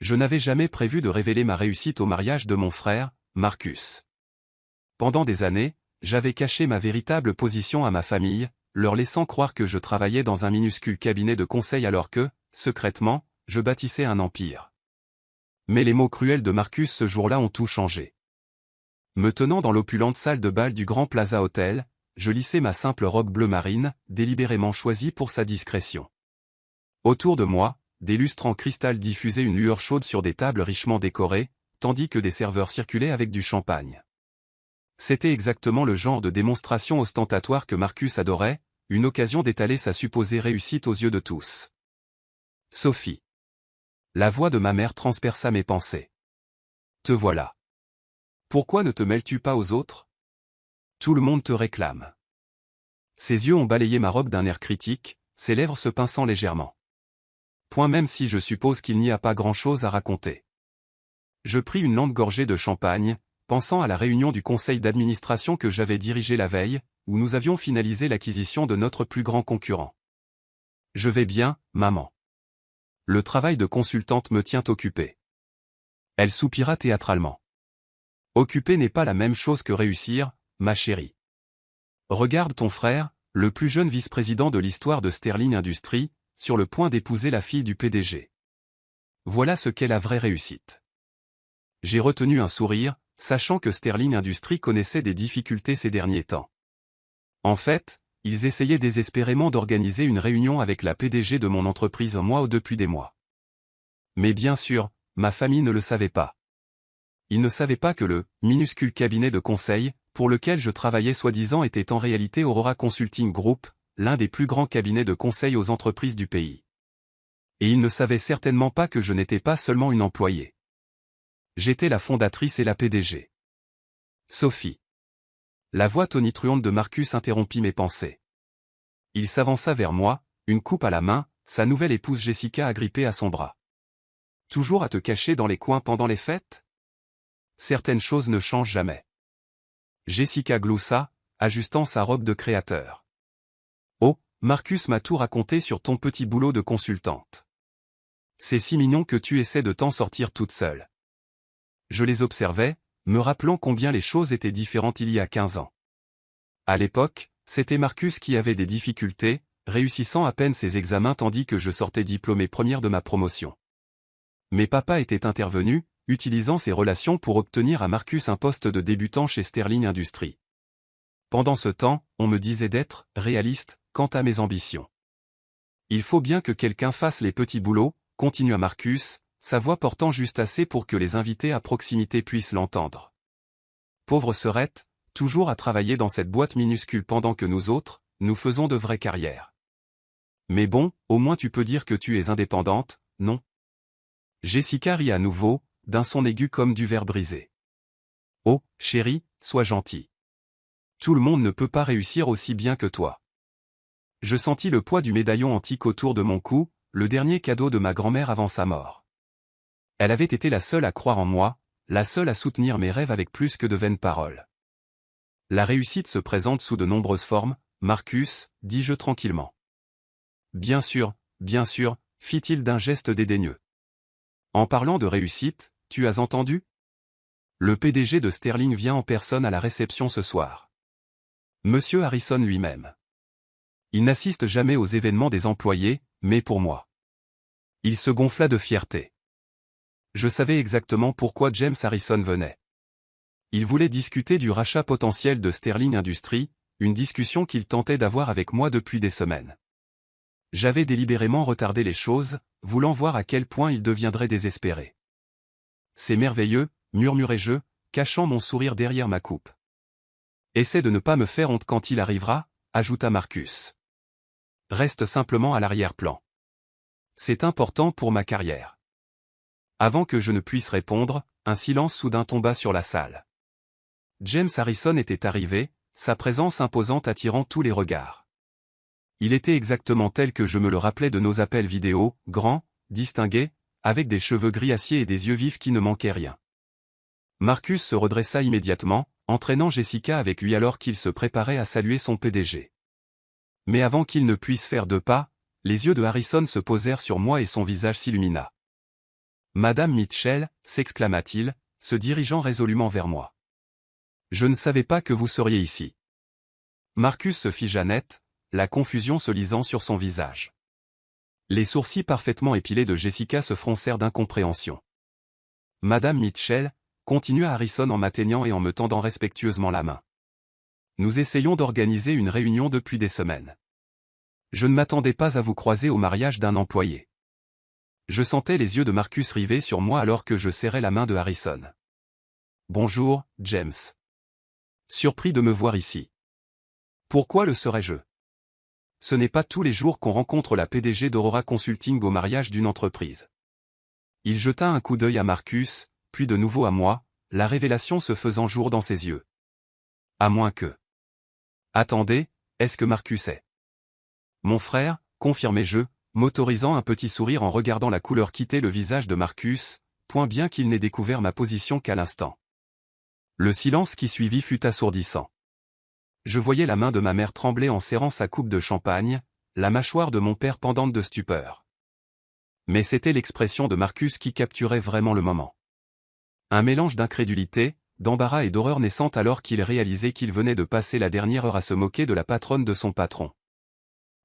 Je n'avais jamais prévu de révéler ma réussite au mariage de mon frère, Marcus. Pendant des années, j'avais caché ma véritable position à ma famille, leur laissant croire que je travaillais dans un minuscule cabinet de conseil alors que, secrètement, je bâtissais un empire. Mais les mots cruels de Marcus ce jour-là ont tout changé. Me tenant dans l'opulente salle de bal du Grand Plaza Hotel, je lissais ma simple robe bleu marine, délibérément choisie pour sa discrétion. Autour de moi, des lustres en cristal diffusaient une lueur chaude sur des tables richement décorées, tandis que des serveurs circulaient avec du champagne. C'était exactement le genre de démonstration ostentatoire que Marcus adorait, une occasion d'étaler sa supposée réussite aux yeux de tous. Sophie. La voix de ma mère transperça mes pensées. Te voilà. Pourquoi ne te mêles-tu pas aux autres? Tout le monde te réclame. Ses yeux ont balayé ma robe d'un air critique, ses lèvres se pinçant légèrement. Point même si je suppose qu'il n'y a pas grand-chose à raconter. Je pris une lente gorgée de champagne, pensant à la réunion du conseil d'administration que j'avais dirigée la veille, où nous avions finalisé l'acquisition de notre plus grand concurrent. Je vais bien, maman. Le travail de consultante me tient occupée. Elle soupira théâtralement. Occuper n'est pas la même chose que réussir, ma chérie. Regarde ton frère, le plus jeune vice-président de l'histoire de Sterling Industries, sur le point d'épouser la fille du PDG. Voilà ce qu'est la vraie réussite. J'ai retenu un sourire, sachant que Sterling Industries connaissait des difficultés ces derniers temps. En fait, ils essayaient désespérément d'organiser une réunion avec la PDG de mon entreprise un mois ou depuis des mois. Mais bien sûr, ma famille ne le savait pas. Ils ne savaient pas que le minuscule cabinet de conseil, pour lequel je travaillais soi-disant était en réalité Aurora Consulting Group, l'un des plus grands cabinets de conseil aux entreprises du pays. Et ils ne savaient certainement pas que je n'étais pas seulement une employée. J'étais la fondatrice et la PDG. Sophie. La voix tonitruante de Marcus interrompit mes pensées. Il s'avança vers moi, une coupe à la main, sa nouvelle épouse Jessica agrippée à son bras. Toujours à te cacher dans les coins pendant les fêtes? Certaines choses ne changent jamais. Jessica gloussa, ajustant sa robe de créateur. Oh, Marcus m'a tout raconté sur ton petit boulot de consultante. C'est si mignon que tu essaies de t'en sortir toute seule. Je les observais, me rappelant combien les choses étaient différentes il y a 15 ans. À l'époque, c'était Marcus qui avait des difficultés, réussissant à peine ses examens tandis que je sortais diplômée première de ma promotion. Mais papa était intervenu, utilisant ses relations pour obtenir à Marcus un poste de débutant chez Sterling Industries. Pendant ce temps, on me disait d'être réaliste quant à mes ambitions. Il faut bien que quelqu'un fasse les petits boulots, continua Marcus, sa voix portant juste assez pour que les invités à proximité puissent l'entendre. Pauvre Serette, toujours à travailler dans cette boîte minuscule pendant que nous autres, nous faisons de vraies carrières. Mais bon, au moins tu peux dire que tu es indépendante, non? Jessica rit à nouveau, d'un son aigu comme du verre brisé. Oh, chérie, sois gentille. Tout le monde ne peut pas réussir aussi bien que toi. Je sentis le poids du médaillon antique autour de mon cou, le dernier cadeau de ma grand-mère avant sa mort. Elle avait été la seule à croire en moi, la seule à soutenir mes rêves avec plus que de vaines paroles. La réussite se présente sous de nombreuses formes, Marcus, dis-je tranquillement. Bien sûr, fit-il d'un geste dédaigneux. En parlant de réussite, tu as entendu? Le PDG de Sterling vient en personne à la réception ce soir. Monsieur Harrison lui-même. Il n'assiste jamais aux événements des employés, mais pour moi. Il se gonfla de fierté. Je savais exactement pourquoi James Harrison venait. Il voulait discuter du rachat potentiel de Sterling Industries, une discussion qu'il tentait d'avoir avec moi depuis des semaines. J'avais délibérément retardé les choses, voulant voir à quel point il deviendrait désespéré. C'est merveilleux, murmurai-je, cachant mon sourire derrière ma coupe. Essaie de ne pas me faire honte quand il arrivera, ajouta Marcus. Reste simplement à l'arrière-plan. C'est important pour ma carrière. Avant que je ne puisse répondre, un silence soudain tomba sur la salle. James Harrison était arrivé, sa présence imposante attirant tous les regards. Il était exactement tel que je me le rappelais de nos appels vidéo, grand, distingué, avec des cheveux gris acier et des yeux vifs qui ne manquaient rien. Marcus se redressa immédiatement, entraînant Jessica avec lui alors qu'il se préparait à saluer son PDG. Mais avant qu'il ne puisse faire 2 pas, les yeux de Harrison se posèrent sur moi et son visage s'illumina. Madame Mitchell, s'exclama-t-il, se dirigeant résolument vers moi. Je ne savais pas que vous seriez ici. Marcus se figea net, la confusion se lisant sur son visage. Les sourcils parfaitement épilés de Jessica se froncèrent d'incompréhension. Madame Mitchell, continua Harrison en m'atteignant et en me tendant respectueusement la main. Nous essayons d'organiser une réunion depuis des semaines. Je ne m'attendais pas à vous croiser au mariage d'un employé. Je sentais les yeux de Marcus rivés sur moi alors que je serrais la main de Harrison. Bonjour, James. Surpris de me voir ici. Pourquoi le serais-je? Ce n'est pas tous les jours qu'on rencontre la PDG d'Aurora Consulting au mariage d'une entreprise. Il jeta un coup d'œil à Marcus, puis de nouveau à moi, la révélation se faisant jour dans ses yeux. À moins que... Attendez, est-ce que Marcus est mon frère, confirmai-je, m'autorisant un petit sourire en regardant la couleur quitter le visage de Marcus, point bien qu'il n'ait découvert ma position qu'à l'instant. Le silence qui suivit fut assourdissant. Je voyais la main de ma mère trembler en serrant sa coupe de champagne, la mâchoire de mon père pendante de stupeur. Mais c'était l'expression de Marcus qui capturait vraiment le moment. Un mélange d'incrédulité, d'embarras et d'horreur naissante alors qu'il réalisait qu'il venait de passer la dernière heure à se moquer de la patronne de son patron.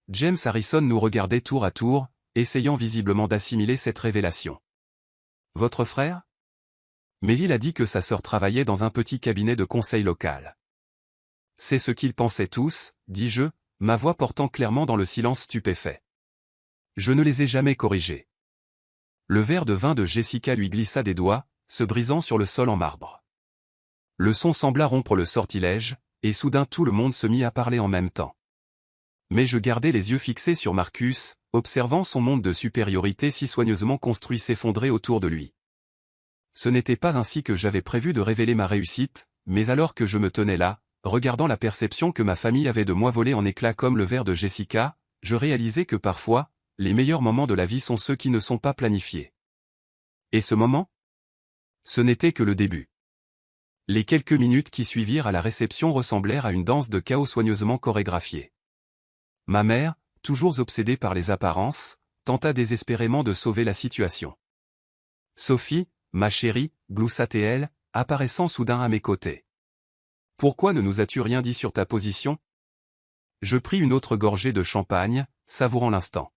James Harrison nous regardait tour à tour, essayant visiblement d'assimiler cette révélation. Votre frère? Mais il a dit que sa sœur travaillait dans un petit cabinet de conseil local. C'est ce qu'ils pensaient tous, dis-je, ma voix portant clairement dans le silence stupéfait. Je ne les ai jamais corrigés. Le verre de vin de Jessica lui glissa des doigts, se brisant sur le sol en marbre. Le son sembla rompre le sortilège, et soudain tout le monde se mit à parler en même temps. Mais je gardais les yeux fixés sur Marcus, observant son monde de supériorité si soigneusement construit s'effondrer autour de lui. Ce n'était pas ainsi que j'avais prévu de révéler ma réussite, mais alors que je me tenais là, regardant la perception que ma famille avait de moi voler en éclats comme le verre de Jessica, je réalisais que parfois, les meilleurs moments de la vie sont ceux qui ne sont pas planifiés. Et ce moment? Ce n'était que le début. Les quelques minutes qui suivirent à la réception ressemblèrent à une danse de chaos soigneusement chorégraphiée. Ma mère, toujours obsédée par les apparences, tenta désespérément de sauver la situation. Sophie, ma chérie, gloussa-t-elle, apparaissant soudain à mes côtés. Pourquoi ne nous as-tu rien dit sur ta position? Je pris une autre gorgée de champagne, savourant l'instant.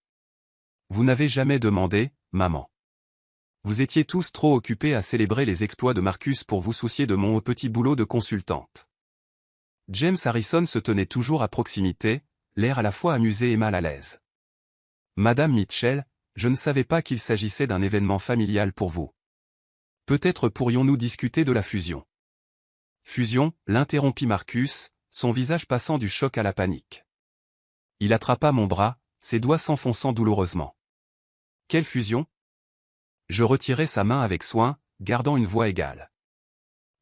Vous n'avez jamais demandé, maman. Vous étiez tous trop occupés à célébrer les exploits de Marcus pour vous soucier de mon petit boulot de consultante. James Harrison se tenait toujours à proximité, l'air à la fois amusé et mal à l'aise. Madame Mitchell, je ne savais pas qu'il s'agissait d'un événement familial pour vous. Peut-être pourrions-nous discuter de la fusion. Fusion, l'interrompit Marcus, son visage passant du choc à la panique. Il attrapa mon bras, ses doigts s'enfonçant douloureusement. Quelle fusion? Je retirai sa main avec soin, gardant une voix égale.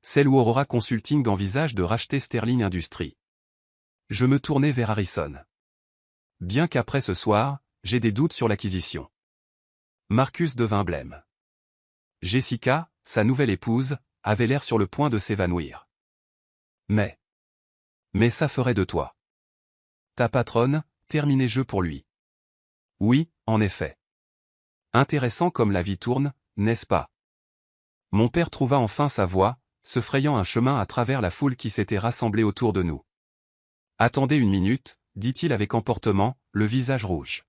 Celle où Aurora Consulting envisage de racheter Sterling Industries. Je me tournai vers Harrison. Bien qu'après ce soir, j'ai des doutes sur l'acquisition. Marcus devint blême. Jessica, sa nouvelle épouse, avait l'air sur le point de s'évanouir. Mais ça ferait de toi ta patronne, terminai-je pour lui. Oui, en effet. Intéressant comme la vie tourne, n'est-ce pas? Mon père trouva enfin sa voix, se frayant un chemin à travers la foule qui s'était rassemblée autour de nous. Attendez une minute, dit-il avec emportement, le visage rouge.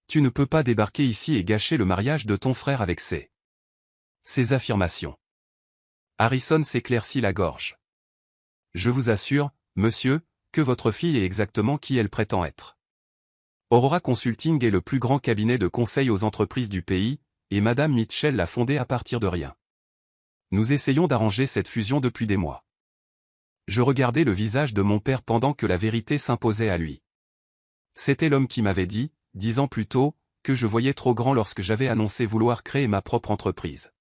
Tu ne peux pas débarquer ici et gâcher le mariage de ton frère avec ces affirmations. Harrison s'éclaircit la gorge. Je vous assure, monsieur, que votre fille est exactement qui elle prétend être. Aurora Consulting est le plus grand cabinet de conseil aux entreprises du pays, et Madame Mitchell l'a fondé à partir de rien. Nous essayons d'arranger cette fusion depuis des mois. Je regardais le visage de mon père pendant que la vérité s'imposait à lui. C'était l'homme qui m'avait dit, 10 ans plus tôt, que je voyais trop grand lorsque j'avais annoncé vouloir créer ma propre entreprise.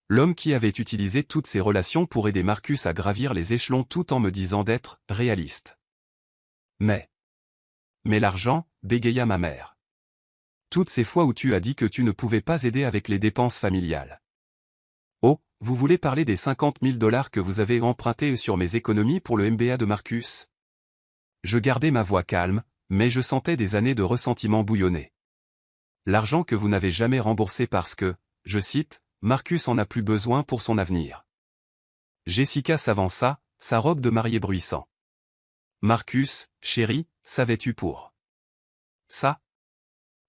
L'homme qui avait utilisé toutes ses relations pour aider Marcus à gravir les échelons tout en me disant d'être réaliste. Mais l'argent, bégaya ma mère. Toutes ces fois où tu as dit que tu ne pouvais pas aider avec les dépenses familiales. Oh, vous voulez parler des 50 000 $ que vous avez empruntés sur mes économies pour le MBA de Marcus? Je gardais ma voix calme, mais je sentais des années de ressentiment bouillonner. L'argent que vous n'avez jamais remboursé parce que, je cite, « Marcus en a plus besoin pour son avenir. » Jessica s'avança, sa robe de mariée bruissant. « Marcus, chéri, savais-tu pour ça?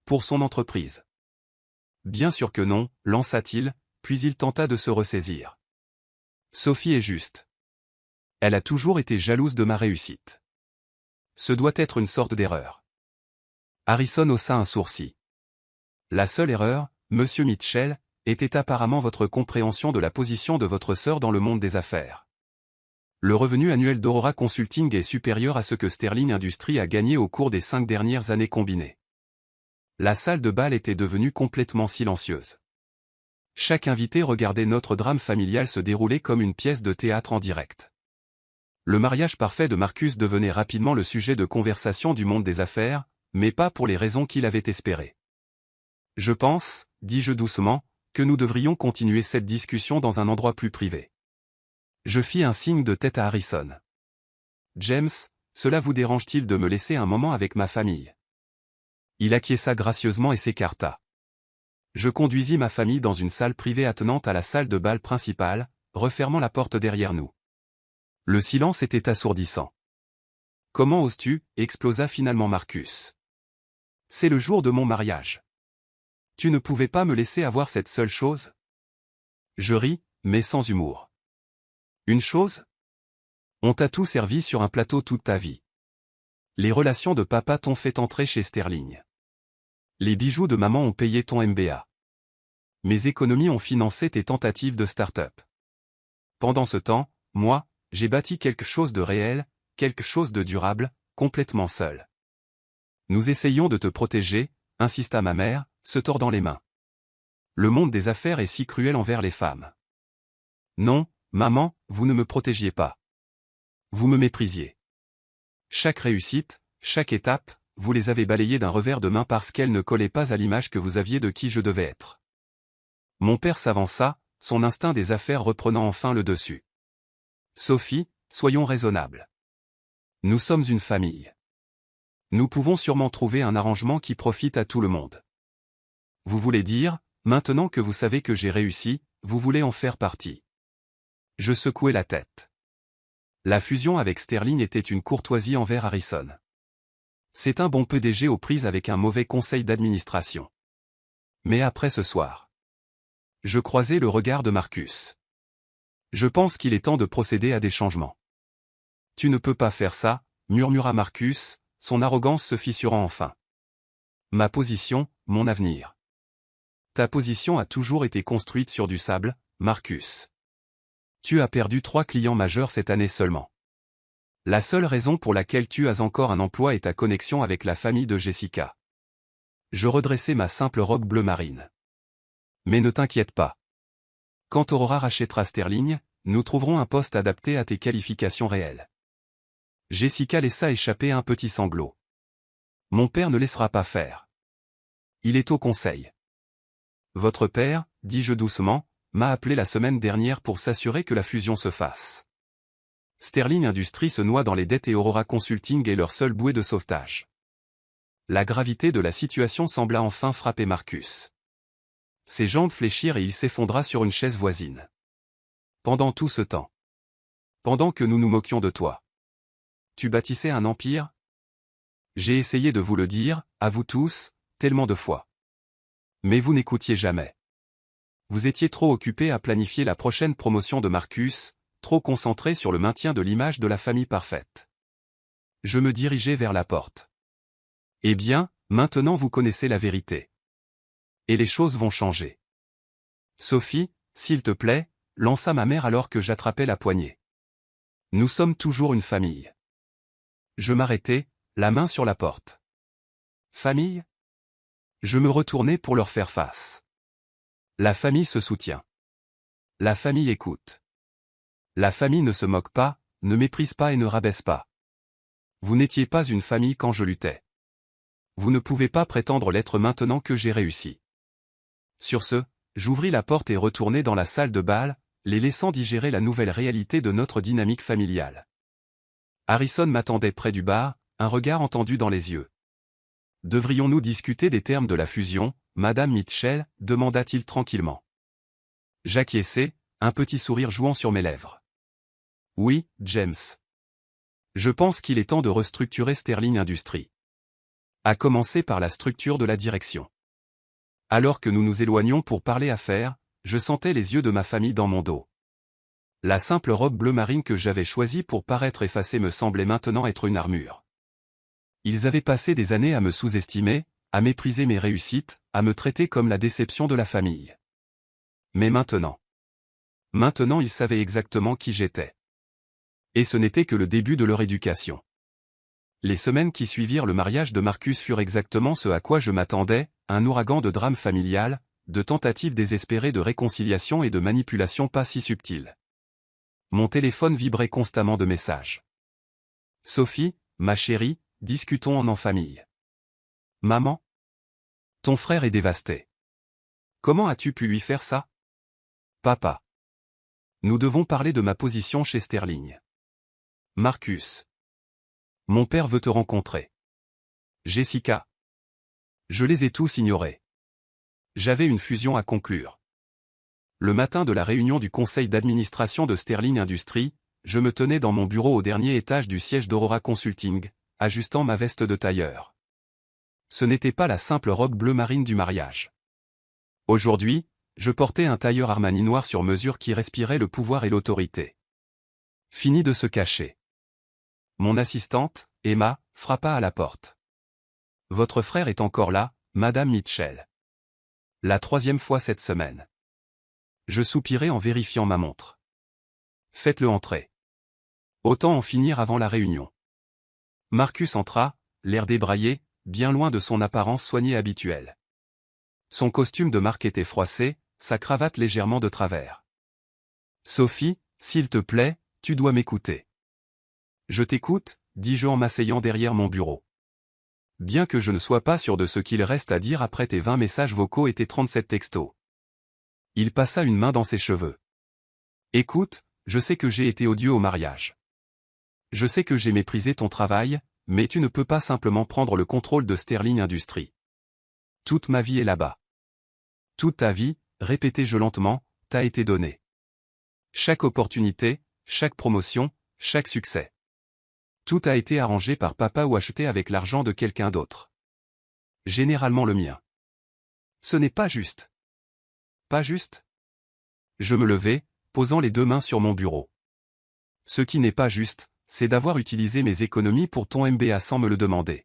Pour son entreprise. » « Bien sûr que non, lança-t-il, puis il tenta de se ressaisir. « Sophie est juste. Elle a toujours été jalouse de ma réussite. Ce doit être une sorte d'erreur. » Harrison haussa un sourcil. « La seule erreur, monsieur Mitchell, était apparemment votre compréhension de la position de votre sœur dans le monde des affaires. Le revenu annuel d'Aurora Consulting est supérieur à ce que Sterling Industries a gagné au cours des 5 dernières années combinées. » La salle de bal était devenue complètement silencieuse. Chaque invité regardait notre drame familial se dérouler comme une pièce de théâtre en direct. Le mariage parfait de Marcus devenait rapidement le sujet de conversation du monde des affaires, mais pas pour les raisons qu'il avait espérées. « Je pense, dis-je doucement, que nous devrions continuer cette discussion dans un endroit plus privé. » Je fis un signe de tête à Harrison. « James, cela vous dérange-t-il de me laisser un moment avec ma famille ? » Il acquiesça gracieusement et s'écarta. Je conduisis ma famille dans une salle privée attenante à la salle de bal principale, refermant la porte derrière nous. Le silence était assourdissant. « Comment oses-tu » explosa finalement Marcus. « C'est le jour de mon mariage. Tu ne pouvais pas me laisser avoir cette seule chose ?» Je ris, mais sans humour. « Une chose ? On t'a tout servi sur un plateau toute ta vie. Les relations de papa t'ont fait entrer chez Sterling. Les bijoux de maman ont payé ton MBA. Mes économies ont financé tes tentatives de start-up. Pendant ce temps, moi, j'ai bâti quelque chose de réel, quelque chose de durable, complètement seul. Nous essayons de te protéger, insista ma mère, se tordant les mains. Le monde des affaires est si cruel envers les femmes. Non, maman, vous ne me protégiez pas. Vous me méprisiez. Chaque réussite, chaque étape, vous les avez balayées d'un revers de main parce qu'elles ne collaient pas à l'image que vous aviez de qui je devais être. Mon père s'avança, son instinct des affaires reprenant enfin le dessus. Sophie, soyons raisonnables. Nous sommes une famille. Nous pouvons sûrement trouver un arrangement qui profite à tout le monde. Vous voulez dire, maintenant que vous savez que j'ai réussi, vous voulez en faire partie. Je secouai la tête. La fusion avec Sterling était une courtoisie envers Harrison. C'est un bon PDG aux prises avec un mauvais conseil d'administration. Mais après ce soir, je croisai le regard de Marcus. Je pense qu'il est temps de procéder à des changements. Tu ne peux pas faire ça, murmura Marcus, son arrogance se fissurant enfin. Ma position, mon avenir. Ta position a toujours été construite sur du sable, Marcus. Tu as perdu 3 clients majeurs cette année seulement. La seule raison pour laquelle tu as encore un emploi est ta connexion avec la famille de Jessica. Je redressai ma simple robe bleu marine. Mais ne t'inquiète pas. Quand Aurora rachètera Sterling, nous trouverons un poste adapté à tes qualifications réelles. Jessica laissa échapper un petit sanglot. Mon père ne laissera pas faire. Il est au conseil. Votre père, dis-je doucement, m'a appelé la semaine dernière pour s'assurer que la fusion se fasse. Sterling Industries se noie dans les dettes et Aurora Consulting est leur seule bouée de sauvetage. La gravité de la situation sembla enfin frapper Marcus. Ses jambes fléchirent et il s'effondra sur une chaise voisine. Pendant tout ce temps. Pendant que nous nous moquions de toi. Tu bâtissais un empire ? J'ai essayé de vous le dire, à vous tous, tellement de fois. Mais vous n'écoutiez jamais. Vous étiez trop occupés à planifier la prochaine promotion de Marcus, trop concentré sur le maintien de l'image de la famille parfaite. Je me dirigeai vers la porte. Eh bien, maintenant vous connaissez la vérité. Et les choses vont changer. Sophie, s'il te plaît, lança ma mère alors que j'attrapais la poignée. Nous sommes toujours une famille. Je m'arrêtai, la main sur la porte. Famille ? Je me retournai pour leur faire face. La famille se soutient. La famille écoute. La famille ne se moque pas, ne méprise pas et ne rabaisse pas. Vous n'étiez pas une famille quand je luttais. Vous ne pouvez pas prétendre l'être maintenant que j'ai réussi. Sur ce, j'ouvris la porte et retournai dans la salle de bal, les laissant digérer la nouvelle réalité de notre dynamique familiale. Harrison m'attendait près du bar, un regard entendu dans les yeux. Devrions-nous discuter des termes de la fusion, Madame Mitchell, demanda-t-il tranquillement. J'acquiesçai, un petit sourire jouant sur mes lèvres. Oui, James. Je pense qu'il est temps de restructurer Sterling Industries. À commencer par la structure de la direction. Alors que nous nous éloignions pour parler affaires, je sentais les yeux de ma famille dans mon dos. La simple robe bleu marine que j'avais choisie pour paraître effacée me semblait maintenant être une armure. Ils avaient passé des années à me sous-estimer, à mépriser mes réussites, à me traiter comme la déception de la famille. Mais maintenant, ils savaient exactement qui j'étais. Et ce n'était que le début de leur éducation. Les semaines qui suivirent le mariage de Marcus furent exactement ce à quoi je m'attendais, un ouragan de drame familial, de tentatives désespérées de réconciliation et de manipulations pas si subtiles. Mon téléphone vibrait constamment de messages. Sophie, ma chérie, discutons en famille. Maman? Ton frère est dévasté. Comment as-tu pu lui faire ça? Papa. Nous devons parler de ma position chez Sterling. Marcus. Mon père veut te rencontrer. Jessica. Je les ai tous ignorés. J'avais une fusion à conclure. Le matin de la réunion du conseil d'administration de Sterling Industries, je me tenais dans mon bureau au dernier étage du siège d'Aurora Consulting, ajustant ma veste de tailleur. Ce n'était pas la simple robe bleu marine du mariage. Aujourd'hui, je portais un tailleur Armani noir sur mesure qui respirait le pouvoir et l'autorité. Fini de se cacher. Mon assistante, Emma, frappa à la porte. Votre frère est encore là, Madame Mitchell. La 3e fois cette semaine. Je soupirai en vérifiant ma montre. Faites-le entrer. Autant en finir avant la réunion. Marcus entra, l'air débraillé, bien loin de son apparence soignée habituelle. Son costume de marque était froissé, sa cravate légèrement de travers. Sophie, s'il te plaît, tu dois m'écouter. Je t'écoute, dis-je en m'asseyant derrière mon bureau. Bien que je ne sois pas sûr de ce qu'il reste à dire après tes 20 messages vocaux et tes 37 textos. Il passa une main dans ses cheveux. Écoute, je sais que j'ai été odieux au mariage. Je sais que j'ai méprisé ton travail, mais tu ne peux pas simplement prendre le contrôle de Sterling Industries. Toute ma vie est là-bas. Toute ta vie, répétai-je lentement, t'a été donnée. Chaque opportunité, chaque promotion, chaque succès. Tout a été arrangé par papa ou acheté avec l'argent de quelqu'un d'autre. Généralement le mien. Ce n'est pas juste. Pas juste? Je me levai, posant les 2 mains sur mon bureau. Ce qui n'est pas juste, c'est d'avoir utilisé mes économies pour ton MBA sans me le demander.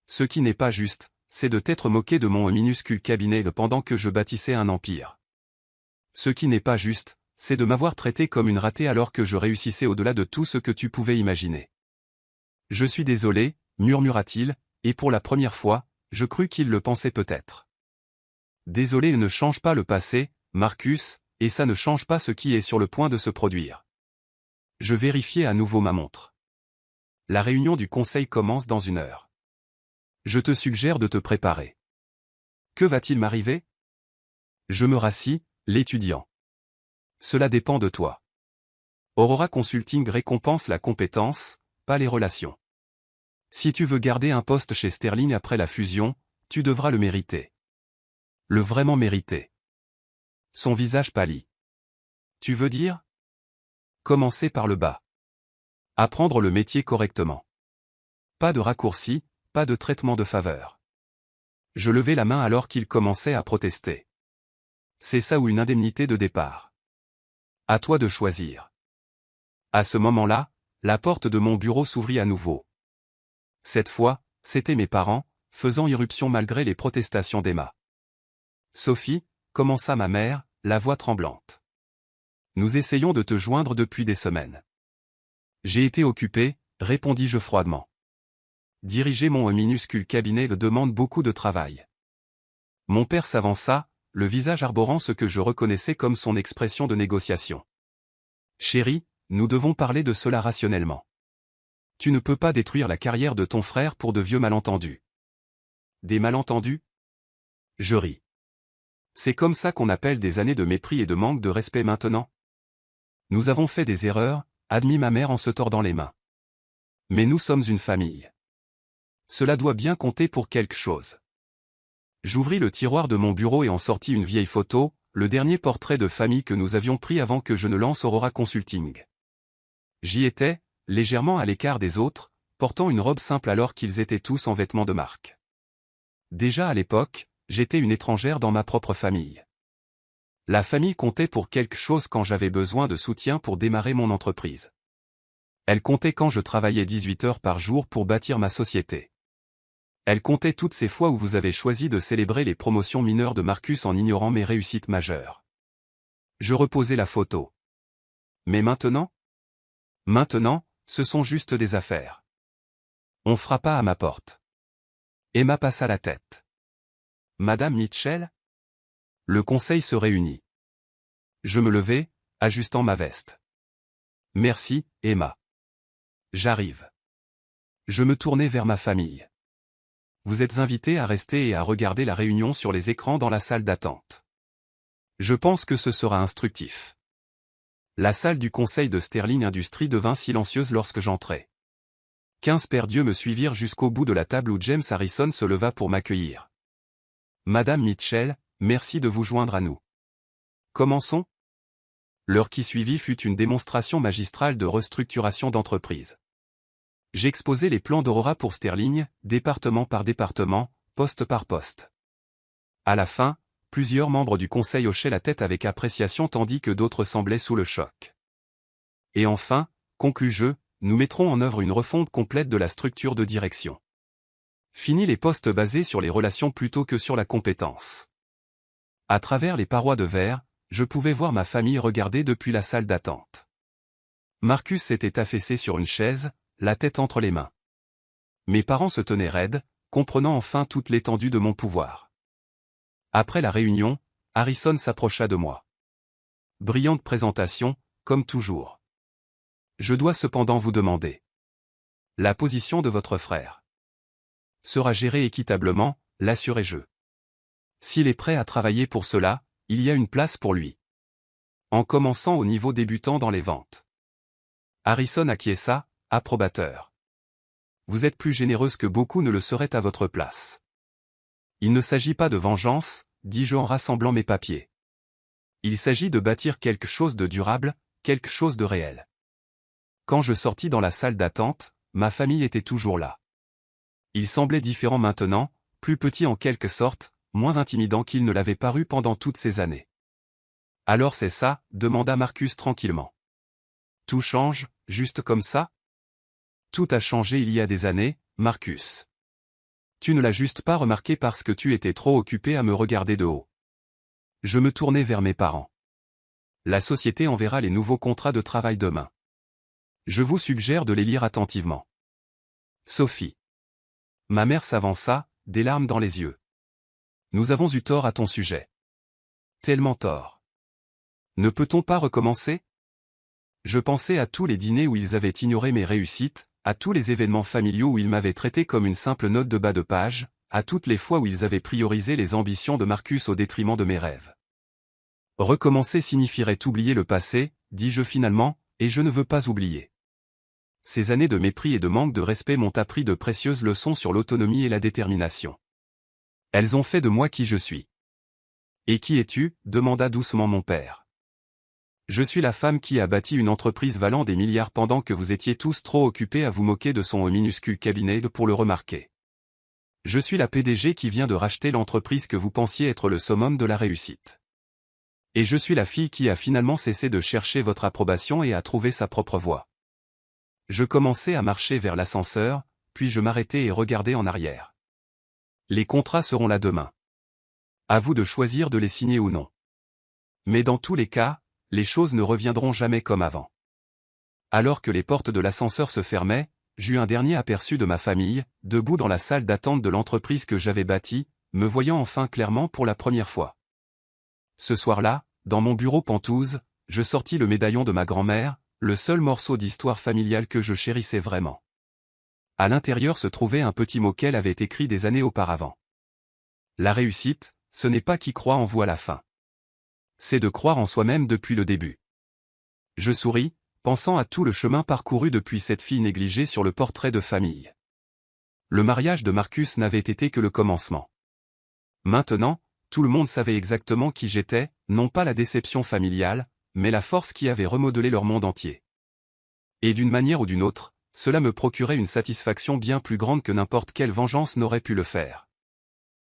Ce qui n'est pas juste, c'est de t'être moqué de mon minuscule cabinet pendant que je bâtissais un empire. Ce qui n'est pas juste, c'est de m'avoir traité comme une ratée alors que je réussissais au-delà de tout ce que tu pouvais imaginer. Je suis désolé, murmura-t-il, et pour la première fois, je crus qu'il le pensait peut-être. Désolé ne change pas le passé, Marcus, et ça ne change pas ce qui est sur le point de se produire. Je vérifiai à nouveau ma montre. La réunion du conseil commence dans 1 heure. Je te suggère de te préparer. Que va-t-il m'arriver? Je me rassis, l'étudiant. Cela dépend de toi. Aurora Consulting récompense la compétence, pas les relations. Si tu veux garder un poste chez Sterling après la fusion, tu devras le mériter. Le vraiment mériter. Son visage pâlit. Tu veux dire? Commencer par le bas. Apprendre le métier correctement. Pas de raccourci, pas de traitement de faveur. Je levai la main alors qu'il commençait à protester. C'est ça ou une indemnité de départ. À toi de choisir. À ce moment-là, la porte de mon bureau s'ouvrit à nouveau. Cette fois, c'étaient mes parents, faisant irruption malgré les protestations d'Emma. Sophie, commença ma mère, la voix tremblante. Nous essayons de te joindre depuis des semaines. J'ai été occupé, répondis-je froidement. Diriger mon minuscule cabinet demande beaucoup de travail. Mon père s'avança, le visage arborant ce que je reconnaissais comme son expression de négociation. Chérie, nous devons parler de cela rationnellement. Tu ne peux pas détruire la carrière de ton frère pour de vieux malentendus. Des malentendus? Je ris. C'est comme ça qu'on appelle des années de mépris et de manque de respect maintenant? Nous avons fait des erreurs, admit ma mère en se tordant les mains. Mais nous sommes une famille. Cela doit bien compter pour quelque chose. J'ouvris le tiroir de mon bureau et en sortis une vieille photo, le dernier portrait de famille que nous avions pris avant que je ne lance Aurora Consulting. J'y étais, légèrement à l'écart des autres, portant une robe simple alors qu'ils étaient tous en vêtements de marque. Déjà à l'époque, j'étais une étrangère dans ma propre famille. La famille comptait pour quelque chose quand j'avais besoin de soutien pour démarrer mon entreprise. Elle comptait quand je travaillais 18 heures par jour pour bâtir ma société. Elle comptait toutes ces fois où vous avez choisi de célébrer les promotions mineures de Marcus en ignorant mes réussites majeures. Je reposais la photo. Mais maintenant? Maintenant, ce sont juste des affaires. On frappa à ma porte. Emma passa la tête. Madame Mitchell? Le conseil se réunit. Je me levai, ajustant ma veste. Merci, Emma. J'arrive. Je me tournai vers ma famille. Vous êtes invités à rester et à regarder la réunion sur les écrans dans la salle d'attente. Je pense que ce sera instructif. La salle du conseil de Sterling Industries devint silencieuse lorsque j'entrai. 15 paires d'yeux me suivirent jusqu'au bout de la table où James Harrison se leva pour m'accueillir. Madame Mitchell, merci de vous joindre à nous. Commençons. L'heure qui suivit fut une démonstration magistrale de restructuration d'entreprise. J'exposai les plans d'Aurora pour Sterling, département par département, poste par poste. À la fin, plusieurs membres du conseil hochaient la tête avec appréciation tandis que d'autres semblaient sous le choc. Et enfin, conclus-je, nous mettrons en œuvre une refonte complète de la structure de direction. Fini les postes basés sur les relations plutôt que sur la compétence. À travers les parois de verre, je pouvais voir ma famille regarder depuis la salle d'attente. Marcus s'était affaissé sur une chaise, la tête entre les mains. Mes parents se tenaient raides, comprenant enfin toute l'étendue de mon pouvoir. Après la réunion, Harrison s'approcha de moi. Brillante présentation, comme toujours. Je dois cependant vous demander. La position de votre frère sera gérée équitablement, l'assurai-je. S'il est prêt à travailler pour cela, il y a une place pour lui. En commençant au niveau débutant dans les ventes. Harrison acquiesça, approbateur. Vous êtes plus généreuse que beaucoup ne le seraient à votre place. Il ne s'agit pas de vengeance, dis-je en rassemblant mes papiers. Il s'agit de bâtir quelque chose de durable, quelque chose de réel. Quand je sortis dans la salle d'attente, ma famille était toujours là. Il semblait différent maintenant, plus petit en quelque sorte, moins intimidant qu'il ne l'avait paru pendant toutes ces années. Alors c'est ça, demanda Marcus tranquillement. Tout change, juste comme ça? Tout a changé il y a des années, Marcus. Tu ne l'as juste pas remarqué parce que tu étais trop occupé à me regarder de haut. Je me tournai vers mes parents. La société enverra les nouveaux contrats de travail demain. Je vous suggère de les lire attentivement. Sophie. Ma mère s'avança, des larmes dans les yeux. Nous avons eu tort à ton sujet. Tellement tort. Ne peut-on pas recommencer? Je pensais à tous les dîners où ils avaient ignoré mes réussites, à tous les événements familiaux où ils m'avaient traité comme une simple note de bas de page, à toutes les fois où ils avaient priorisé les ambitions de Marcus au détriment de mes rêves. Recommencer signifierait oublier le passé, dis-je finalement, et je ne veux pas oublier. Ces années de mépris et de manque de respect m'ont appris de précieuses leçons sur l'autonomie et la détermination. Elles ont fait de moi qui je suis. Et qui es-tu? Demanda doucement mon père. Je suis la femme qui a bâti une entreprise valant des milliards pendant que vous étiez tous trop occupés à vous moquer de son minuscule cabinet pour le remarquer. Je suis la PDG qui vient de racheter l'entreprise que vous pensiez être le summum de la réussite. Et je suis la fille qui a finalement cessé de chercher votre approbation et a trouvé sa propre voie. Je commençai à marcher vers l'ascenseur, puis je m'arrêtai et regardai en arrière. Les contrats seront là demain. À vous de choisir de les signer ou non. Mais dans tous les cas, les choses ne reviendront jamais comme avant. Alors que les portes de l'ascenseur se fermaient, j'eus un dernier aperçu de ma famille, debout dans la salle d'attente de l'entreprise que j'avais bâtie, me voyant enfin clairement pour la première fois. Ce soir-là, dans mon bureau Penthouse, je sortis le médaillon de ma grand-mère, le seul morceau d'histoire familiale que je chérissais vraiment. À l'intérieur se trouvait un petit mot qu'elle avait écrit des années auparavant. La réussite, ce n'est pas qui croit en vous à la fin. C'est de croire en soi-même depuis le début. Je souris, pensant à tout le chemin parcouru depuis cette fille négligée sur le portrait de famille. Le mariage de Marcus n'avait été que le commencement. Maintenant, tout le monde savait exactement qui j'étais, non pas la déception familiale, mais la force qui avait remodelé leur monde entier. Et d'une manière ou d'une autre, cela me procurait une satisfaction bien plus grande que n'importe quelle vengeance n'aurait pu le faire.